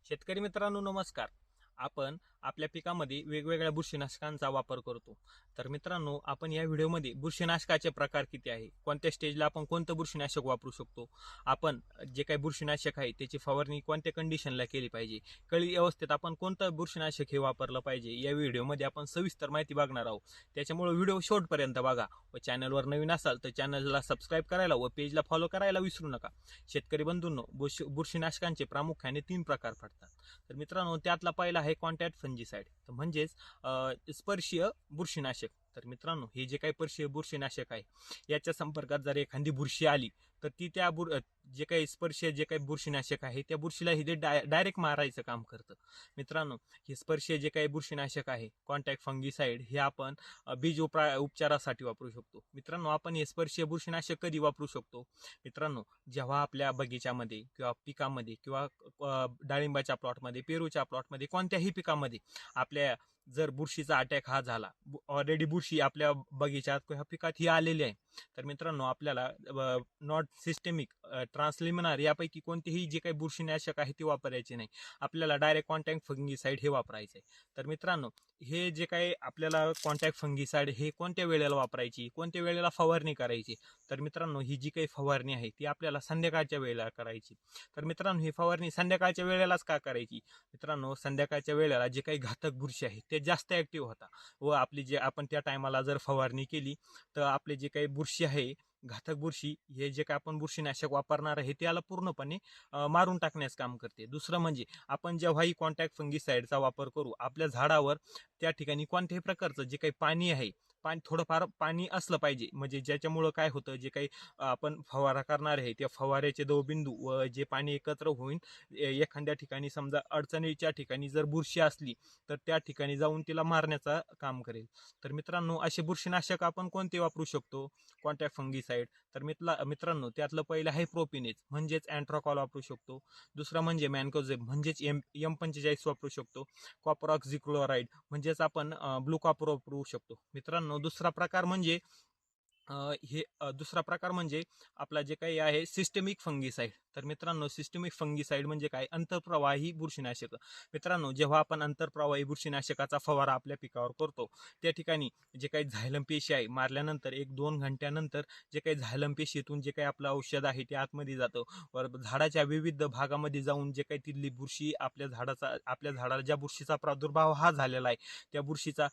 शेतकरी मित्रांनो नमस्कार. आपण आपल्या पिकामध्ये वेगवेगळ्या बुरशीनाशकांचा वापर करतो. तर मित्रांनो, आपण या व्हिडिओमध्ये बुरशीनाशकाचे प्रकार किती आहे, कोणत्या स्टेजला आपण कोणतं बुरशीनाशक वापरू शकतो, आपण जे काही बुरशीनाशक आहे त्याची फवारणी कोणत्या कंडिशनला केली पाहिजे, कळी अवस्थेत आपण कोणतं बुरशीनाशक हे वापरलं पाहिजे, या व्हिडिओमध्ये आपण सविस्तर माहिती बघणार आहोत. त्याच्यामुळे व्हिडिओ शेवटपर्यंत बघा व चॅनलवर नवीन असाल तर चॅनलला सबस्क्राईब करायला व पेजला फॉलो करायला विसरू नका. शेतकरी बंधूंनो, बुरशीनाशकांचे प्रामुख्याने 3 प्रकार पडतात. तर मित्रांनो, त्यातला पहिला आहे कॉन्टॅक्ट फंजीसाइड, तर म्हणजेच स्पर्शीय बुरशीनाशक. तर मित्रांनो, हे जे काही परशीय बुरशीनाशक आहे याच्या संपर्कात जर एखादी बुरशी आली तर ती त्या जे काही स्पर्शीय जे काही बुरशीनाशक आहे त्या बुरशीला हे डायरेक्ट मारायचं काम करतं. मित्रांनो, हे स्पर्शीय जे काही बुरशीनाशक आहे कॉन्टॅक्ट फंगीसाइड हे आपण बीज उपचारासाठी वापरू शकतो. मित्रांनो, आपण हे स्पर्शीय बुरशीनाशक कधी वापरू शकतो? मित्रांनो, जेव्हा आपल्या बगीच्यामध्ये किंवा पिकामध्ये किंवा डाळिंबाच्या प्लॉटमध्ये, पेरूच्या प्लॉटमध्ये, कोणत्याही पिकामध्ये आपल्या जर बुरशीचा अटॅक हा झाला, ऑलरेडी बुरशी आपल्या बगीच्यात किंवा पिकात ही आलेली आहे, तर मित्रांनो आपल्याला नॉट सिस्टेमिक ट्रान्सलिमिनार यापैकी कोणतेही जे काही बुरशीनाशक आहे ते वापरायचे नाही. आपल्याला डायरेक्ट कॉन्टॅक्ट फंगीसाइड हे वापरायचे आहे. तर मित्रांनो, हे जे काही आपल्याला कॉन्टॅक्ट फंगीसाइड हे कोणत्या वेळेला वापरायची, कोणत्या वेळेला फवारणी करायची? तर मित्रांनो, ही जी काही फवारणी आहे ती आपल्याला संध्याकाळच्या वेळेला करायची. तर मित्रांनो, ही फवारणी संध्याकाळच्या वेळेलाच का करायची? मित्रांनो, संध्याकाळच्या वेळेला जे काही घातक बुरशी आहे ते जास्त ऍक्टिव्ह होता व आपली जे आपण त्या टायमाला जर फवारणी केली तर आपले जे काही बुरशी आहे, घातक बुरशी, हे जे काही आपण बुरशीनाशक वापरणार आहे त्याला पूर्णपणे मारून टाकण्यास काम करते. दुसरं म्हणजे आपण जेव्हाही कॉन्टॅक्ट फंगीसाइडचा वापर करू आपल्या झाडावर, त्या ठिकाणी कोणत्याही प्रकारचं जे काही पाणी आहे, थोडंफार पाणी असलं पाहिजे, म्हणजे ज्याच्यामुळं काय होतं, जे काही आपण फवारा करणार आहे त्या फवाऱ्याचे दवबिंदू व जे पाणी एकत्र होऊन एखाद्या ठिकाणी समजा अडचणीच्या ठिकाणी जर बुरशी असली तर त्या ठिकाणी जाऊन तिला मारण्याचा काम करेल. तर मित्रांनो, असे बुरशीनाशक आपण कोणते वापरू शकतो? Contact fungicide. तर मित्रांनो, त्यातलं पहिलं आहे प्रोपिनेज म्हणजेच अँट्राकॉल वापरू शकतो. दुसरं म्हणजे मॅनकोझेब म्हणजेच M45 वापरू शकतो. कॉपर ऑक्झिक्लोराइड म्हणजेच आपण ब्लू कॉपर वापरू शकतो. मित्रांनो, दुसरा प्रकार म्हणजे आपला जे काही आहे सिस्टेमिक फंगीसाइड. तर मित्रांनो, सिस्टेमिक फंगीसाइड म्हणजे काय? अंतरप्रवाही बुरशीनाशक. मित्रांनो, जेव्हा आपण अंतरप्रवाही बुरशीनाशकाचा फवारा आपल्या पिकावर करतो त्या ठिकाणी जे काही झायलम पेशी आहे मारल्यानंतर 1-2 घंट्यानंतर जे काही झायलम पेशीतून जे काही आपलं औषध आहे ते आतमध्ये जातं व झाडाच्या विविध भागामध्ये जाऊन जे काही तिथली बुरशी आपल्या झाडाला ज्या बुरशीचा प्रादुर्भाव हा झालेला आहे त्या बुरशीचा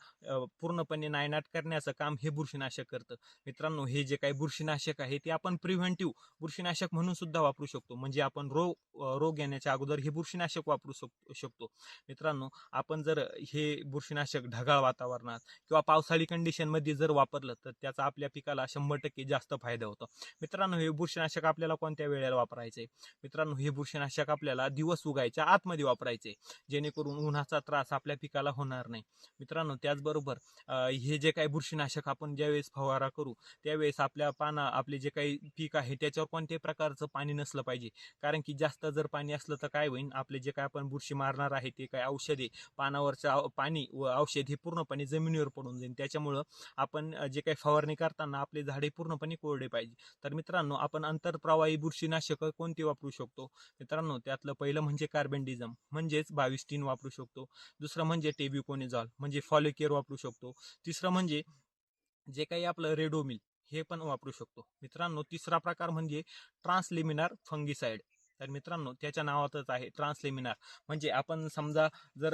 पूर्णपणे नायनाट करण्याचं काम हे बुरशीनाशक करतं. मित्रांनो, हे जे काही बुरशीनाशक आहे ते आपण प्रिव्हेंटिव्ह बुरशीनाशक म्हणून सुद्धा वापरू शकतो. म्हणजे आपण रोग येण्याच्या अगोदर हे बुरशीनाशक वापरू शकतो. मित्रांनो, आपण जर हे बुरशीनाशक ढगाळ वातावरणात किंवा पावसाळी कंडिशन मध्ये जर वापरलं तर त्याचा आपल्या पिकाला 100% जास्त फायदा होतो. मित्रांनो, हे बुरशीनाशक आपल्याला कोणत्या वेळेला वापरायचे? मित्रांनो, हे बुरशीनाशक आपल्याला दिवस उगायच्या आतमध्ये वापरायचे, जेणेकरून उन्हाचा त्रास आपल्या पिकाला होणार नाही. मित्रांनो, त्याचबरोबर हे जे काही बुरशीनाशक आपण ज्यावेळेस फवारा करू त्यावेळेस आपले जे काही पीक आहे त्याच्यावर कोणत्याही प्रकारचं पाणी नसलं पाहिजे. कारण की जास्त जर पाणी असलं तर काय होईल, आपले जे काय आपण बुरशी मारणार आहे ते काय औषधे, पानावरचं पाणी व औषध हे पूर्णपणे जमिनीवर पडून जाईल. त्याच्यामुळं आपण जे काही फवारणी करताना आपले झाडे पूर्णपणे कोरडे पाहिजे. तर मित्रांनो, आपण अंतरप्रवाही बुरशीनाशक कोणती वापरू शकतो? मित्रांनो, त्यातलं पहिलं म्हणजे कार्बेंडिझम म्हणजेच 22 वापरू शकतो. दुसरं म्हणजे टेब्युकोनिझॉल म्हणजे फॉलिकेअर वापरू शकतो. तिसरं म्हणजे जे काही आपलं रेडोमिल हे पण वापरू शकतो. मित्रांनो, तिसरा प्रकार म्हणजे ट्रान्सलिमिनार फंगीसाइड. तर मित्रांनो, त्याच्या नावातच आहे ट्रान्सलिमिनार. म्हणजे आपण समजा जर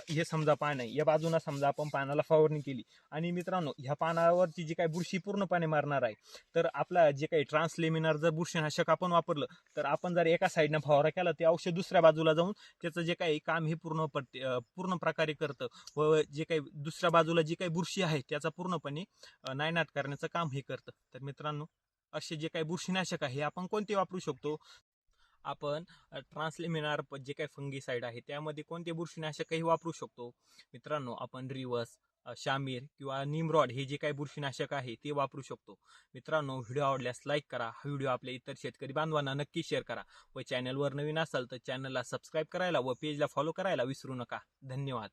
हे समजा पान आहे, या बाजूला समजा आपण पानाला फवारणी केली आणि मित्रांनो ह्या पानावरची जी काही बुरशी पूर्णपणे मारणार आहे, तर आपला जे काही ट्रान्सलिमिनार जर बुरशीनाशक आपण वापरलं तर आपण जर एका साईडनं फवारा केला ते औषध दुसऱ्या बाजूला जाऊन त्याचं जे काही काम हे पूर्ण प्रकारे करतं व जे काही दुसऱ्या बाजूला जी काही बुरशी आहे त्याचा पूर्णपणे नायनाट करण्याचं काम हे करतं. तर मित्रांनो, असे जे काही बुरशीनाशक आहे आपण कोणते वापरू शकतो? आपण ट्रान्सलिमिनार जे काही फंगीसाइड आहे त्यामध्ये कोणते बुरशीनाशकही वापरू शकतो? मित्रांनो, आपण रिवर्स, शामीर किंवा निमरॉड हे जे काही बुरशीनाशक आहे ते वापरू शकतो. मित्रांनो, व्हिडिओ आवडल्यास लाईक करा, हा व्हिडिओ आपल्या इतर शेतकरी बांधवांना नक्की शेअर करा व चॅनलवर नवीन असाल तर चॅनलला सबस्क्राईब करायला व पेजला फॉलो करायला विसरू नका. धन्यवाद.